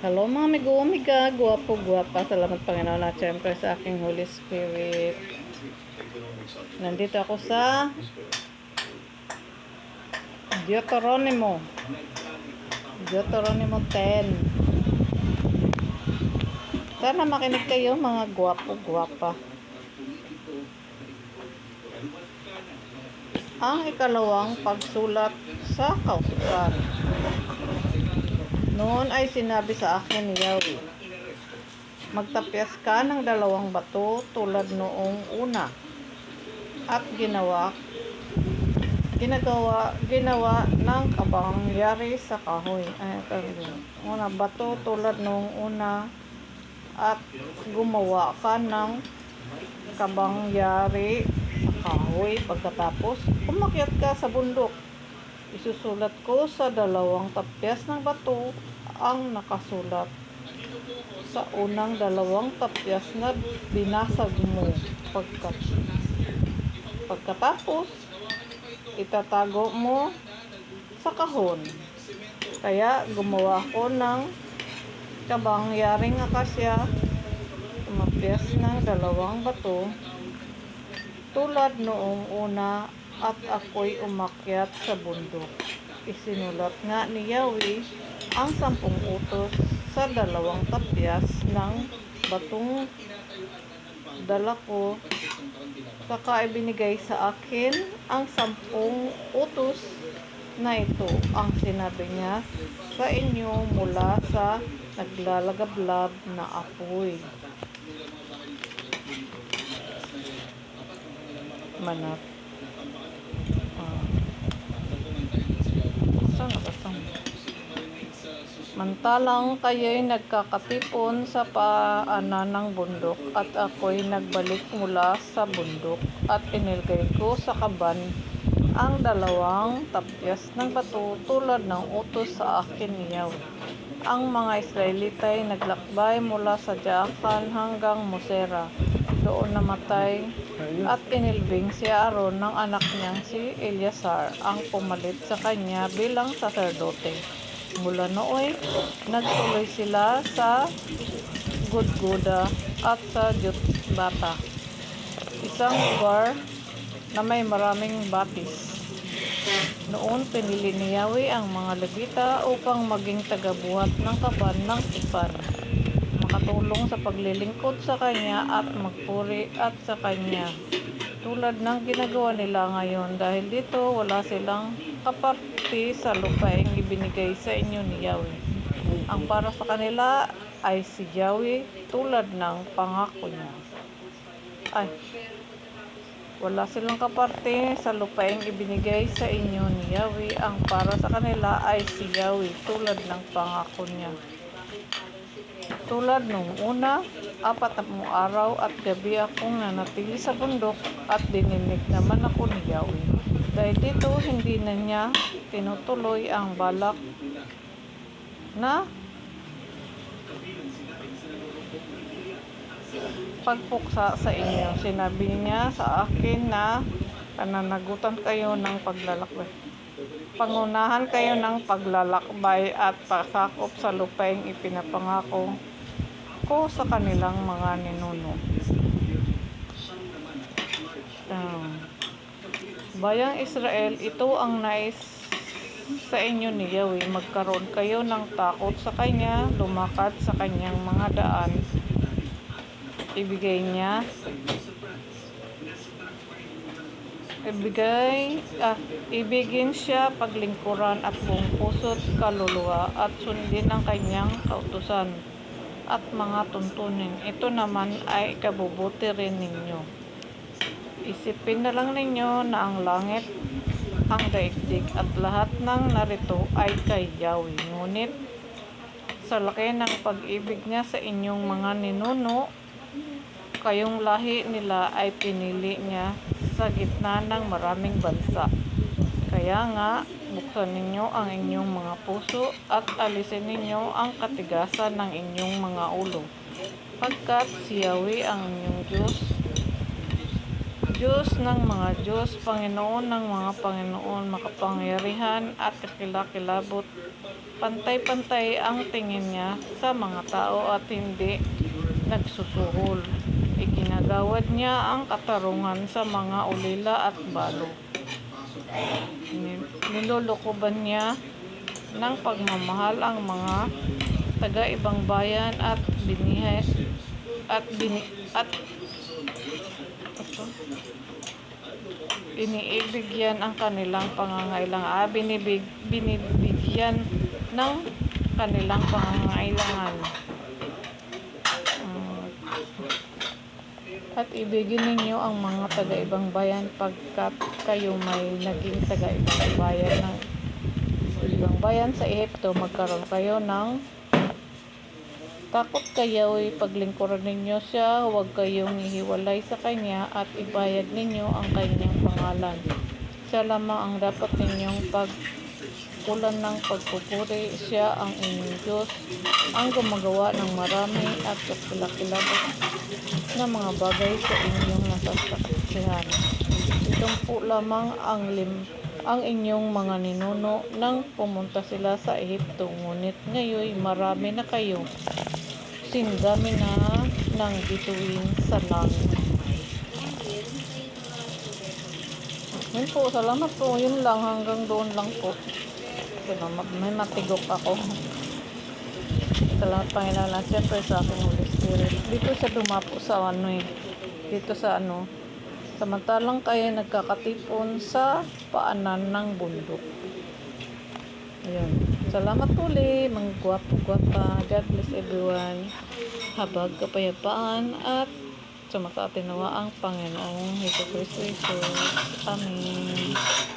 Hello mga amigo-amiga, guwapo-guwapa. Salamat Panginoon at syempre sa aking Holy Spirit. Nandito ako sa Deuteronomy 10. Sana makinig kayo mga guwapo-guwapa. Ang ikalawang pagsulat sa kautusan. Noon ay sinabi sa akin ni Yahweh, magtapyas ka ng 2 bato tulad noong una. At ginawa ng kabangyari sa kahoy. Una bato tulad noong una at gumawa ka ng kabangyari sa kahoy. Pagkatapos, umakyat ka sa bundok. Isusulat ko sa 2 tapyas ng bato ang nakasulat sa unang 2 tapyas na binasag mo. Pagkatapos, itatago mo sa kahon. Kaya gumawa ko ng kabangyaring akasya, tumapyas ng 2 bato tulad noong una at ako'y umakyat sa bundok. Isinulat nga ni Yahweh ang 10 utos sa 2 tapyas ng batong dala ko. Saka ibinigay sa akin ang 10 utos na ito. Ang sinabi niya sa inyo mula sa naglalagablab na apoy. Manat. Mantalang kayo'y nagkakatipon sa paanan ng bundok at ako'y nagbalik mula sa bundok at inilagay ko sa kaban ang 2 tapyas ng bato tulad ng utos sa akin ni Yahweh. Ang mga Israelita'y naglakbay mula sa Jaakan hanggang Mosera. Doon namatay at inilbing si Aaron ng anak niyang si Eleazar ang pumalit sa kanya bilang saserdote. Mula nooy, nagtuloy sila sa Gudgoda at sa Jotbata, isang lugar na may maraming batis. Noon pinili ni Yahweh ang mga Levita upang maging tagabuhat ng kaban ng tipan, makatulong sa paglilingkod sa kanya at magpuri at sa kanya, tulad ng ginagawa nila ngayon. Dahil dito wala silang kaparte sa lupaing ibinigay sa inyo ni Yahweh. Ang para sa kanila ay si Yahweh tulad ng pangako niya. Wala silang kaparte sa lupaing ibinigay sa inyo ni Yahweh. Ang para sa kanila ay si Yahweh tulad ng pangako niya. Tulad nung una, 40 araw at gabi akong nanatili sa bundok at dininig naman ako ni Yahweh. Dahil dito hindi na niya tinutuloy ang balak na pagpuksa sa inyo. Sinabi niya sa akin na pananagutan kayo ng paglalakbay. Pangunahan kayo ng paglalakbay at pasakop sa lupaing ipinapangako ko sa kanilang mga ninuno. Bayang Israel, ito ang nais sa inyo ni Yahweh. Magkaroon kayo ng takot sa kanya, lumakad sa kanyang mga daan. Ibigin siya paglingkuran at buong puso't kaluluwa at sundin ang kanyang kautusan at mga tuntunin. Ito naman ay ikabubuti rin ninyo. Isipin na lang ninyo na ang langit, ang daigdig at lahat ng narito ay kay Yahweh. Ngunit sa laki ng pag-ibig niya sa inyong mga ninuno, kayong lahi nila ay pinili niya sa gitna ng maraming bansa. Kaya nga, buksan ninyo ang inyong mga puso at alisin ninyo ang katigasan ng inyong mga ulo. Pagkat si Yahweh ang inyong Diyos Diyos ng mga Diyos, Panginoon ng mga Panginoon, makapangyarihan at kakilakilabot. Pantay-pantay ang tingin niya sa mga tao at hindi nagsusuhol. Iginagawad niya ang katarungan sa mga ulila at balo. Nilulukuban niya ng pagmamahal ang mga taga-ibang bayan at iniibigyan ang kanilang pangangailangan. Binibigyan ng kanilang pangangailangan. At ibigin ninyo ang mga taga-ibang bayan pagkat kayo may naging taga-ibang bayan sa Ehipto. Magkaroon kayo ng takot kayo'y paglingkuran ninyo siya, huwag kayong ihiwalay sa kanya at ibayad ninyo ang kanyang pangalan. Siya lamang ang dapat ninyong pagkulan ng pagpupuri. Siya ang inyong Diyos, ang gumagawa ng marami at kakilakilabot na mga bagay sa inyong nasasaksihan. Itong po lamang ang inyong mga ninuno nang pumunta sila sa Ehipto, ngunit ngayon marami na kayo, sindami na ng bituin sa langit. Yun po, salamat po, yun lang, hanggang doon lang po. May matigok ako. Salamat Panginoon at siyempre sa aking Holy Spirit. Dito siya dumapo sa dito sa samantalang kayo nagkakatipon sa paanan ng bundok. Ayun. Salamat ulit, mga gwapo-gwapa. God bless everyone. Habag kapayapaan at sumasaatin nawa ang Panginoong Hesus Kristo. Amen.